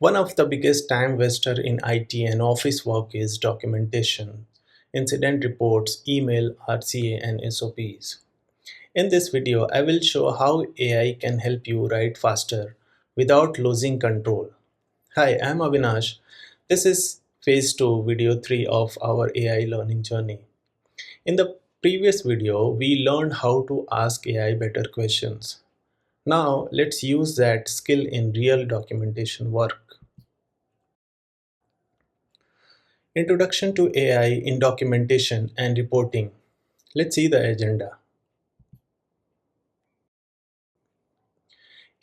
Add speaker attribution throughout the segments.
Speaker 1: One of the biggest time waster in IT and office work is documentation, incident reports, email, RCA, and SOPs. In this video, I will show how AI can help you write faster without losing control. Hi, I'm Avinash. This is phase 2, video 3 of our AI learning journey. In the previous video, we learned how to ask AI better questions. Now, let's use that skill in real documentation work. Introduction to AI in documentation and reporting. Let's see the agenda.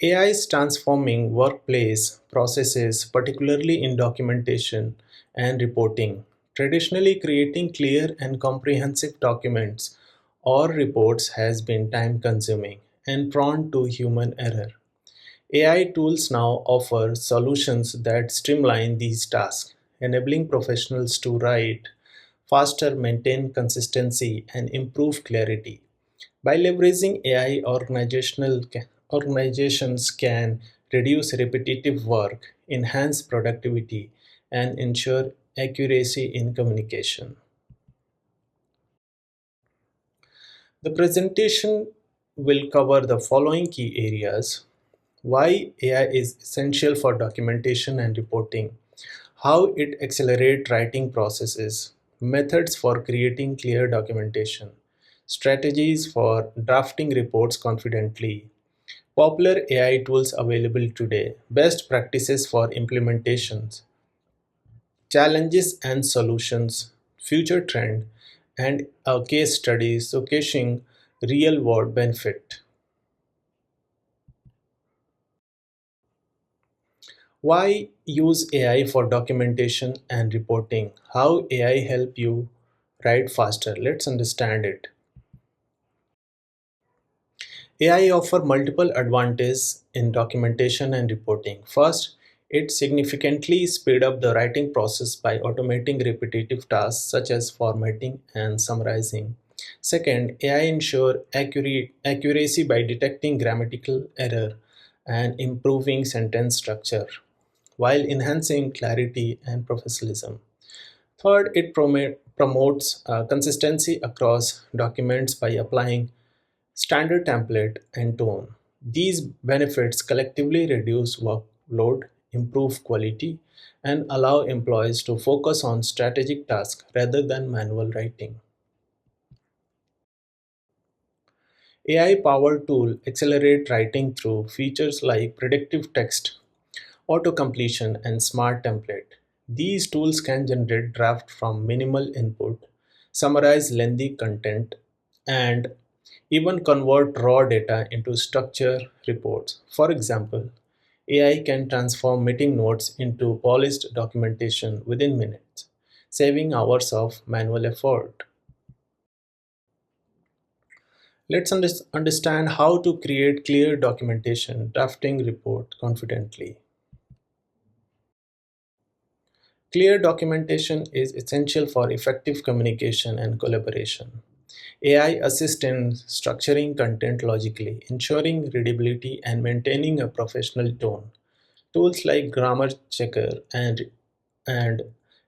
Speaker 1: AI is transforming workplace processes, particularly in documentation and reporting. Traditionally, creating clear and comprehensive documents or reports has been time consuming and prone to human error. AI tools now offer solutions that streamline these tasks, enabling professionals to write faster, maintain consistency, and improve clarity. By leveraging AI, organizations can reduce repetitive work, enhance productivity, and ensure accuracy in communication. The presentation will cover the following key areas: why AI is essential for documentation and reporting, how it accelerates writing processes, methods for creating clear documentation, strategies for drafting reports confidently, popular AI tools available today, best practices for implementations, challenges and solutions, future trend, and a case study showcasing real world benefit. Why use AI for documentation and reporting? How AI help you write faster? Let's understand it. AI offer multiple advantages in documentation and reporting. First, it significantly speed up the writing process by automating repetitive tasks such as formatting and summarizing. Second, AI ensure accuracy by detecting grammatical error and improving sentence structure while enhancing clarity and professionalism. Third, it promotes consistency across documents by applying standard template and tone. These benefits collectively reduce workload, improve quality, and allow employees to focus on strategic tasks rather than manual writing. AI powered tool accelerate writing through features like predictive text, auto completion, and smart template. These tools can generate draft from minimal input, summarize lengthy content, and even convert raw data into structured reports. For example, AI can transform meeting notes into polished documentation within minutes, saving hours of manual effort. Let's understand how to create clear documentation, drafting report confidently. Clear documentation is essential for effective communication and collaboration. AI assists in structuring content logically, ensuring readability and maintaining a professional tone. Tools like Grammar Checker and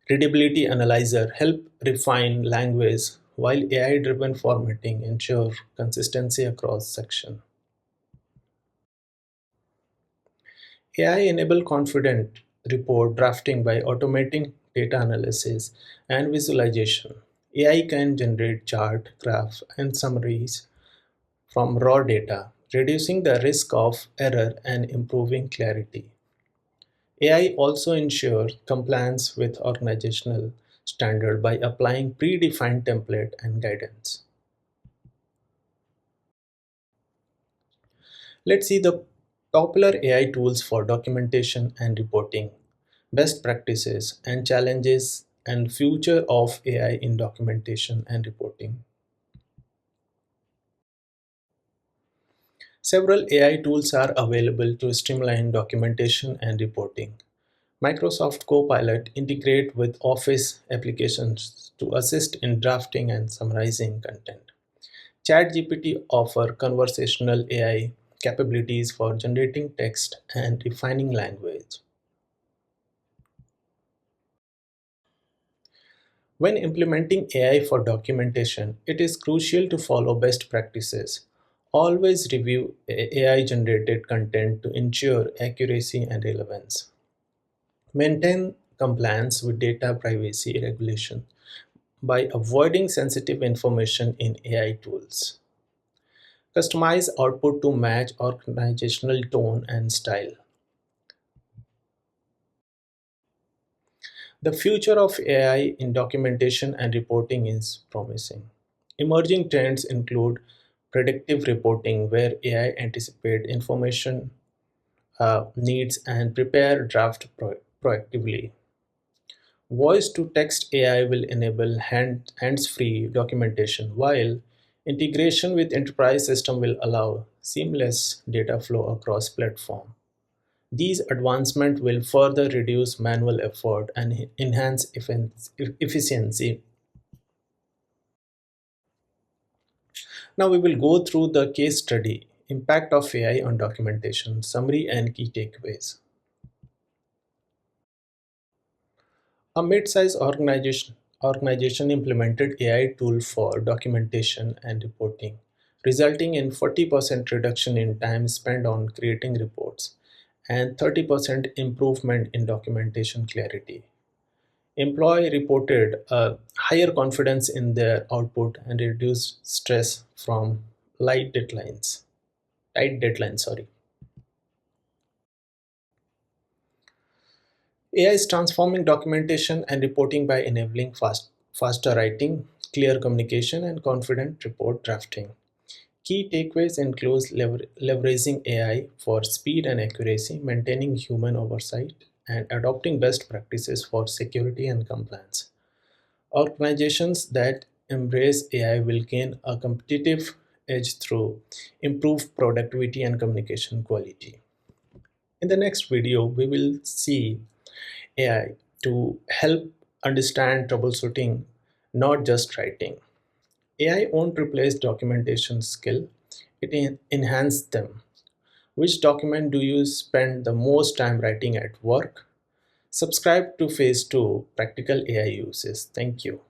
Speaker 1: Readability Analyzer help refine language, while AI-driven formatting ensure consistency across sections. AI enable confident report drafting by automating data analysis and visualization. AI can generate chart, graph, and summaries from raw data, reducing the risk of error and improving clarity. AI also ensures compliance with organizational standard by applying predefined template and guidance. Let's see the popular AI tools for documentation and reporting, best practices and challenges, and future of AI in documentation and reporting. Several AI tools are available to streamline documentation and reporting. Microsoft Copilot integrate with Office applications to assist in drafting and summarizing content. ChatGPT offer conversational AI capabilities for generating text and refining language. When implementing AI for documentation, it is crucial to follow best practices. Always review AI generated content to ensure accuracy and relevance. Maintain compliance with data privacy regulation by avoiding sensitive information in AI tools. Customize output to match organizational tone and style. The future of AI in documentation and reporting is promising. Emerging trends include predictive reporting, where AI anticipate information needs and prepare draft proactively. Voice to text AI will enable hands-free documentation, while integration with enterprise system will allow seamless data flow across platform. These advancements will further reduce manual effort and enhance efficiency. Now we will go through the case study, impact of AI on documentation, summary and key takeaways. A mid-sized organization implemented AI tool for documentation and reporting, resulting in 40% reduction in time spent on creating reports and 30% improvement in documentation clarity. Employee reported a higher confidence in their output and reduced stress from tight deadlines, sorry. AI is transforming documentation and reporting by enabling faster writing, clear communication, and confident report drafting. Key takeaways include leveraging AI for speed and accuracy, maintaining human oversight, and adopting best practices for security and compliance. Organizations that embrace AI will gain a competitive edge through improved productivity and communication quality. In the next video, we will see AI to help understand troubleshooting, not just writing. AI won't replace documentation skill, it enhances them. Which document do you spend the most time writing at work? Subscribe to Phase 2 Practical AI Uses. Thank you.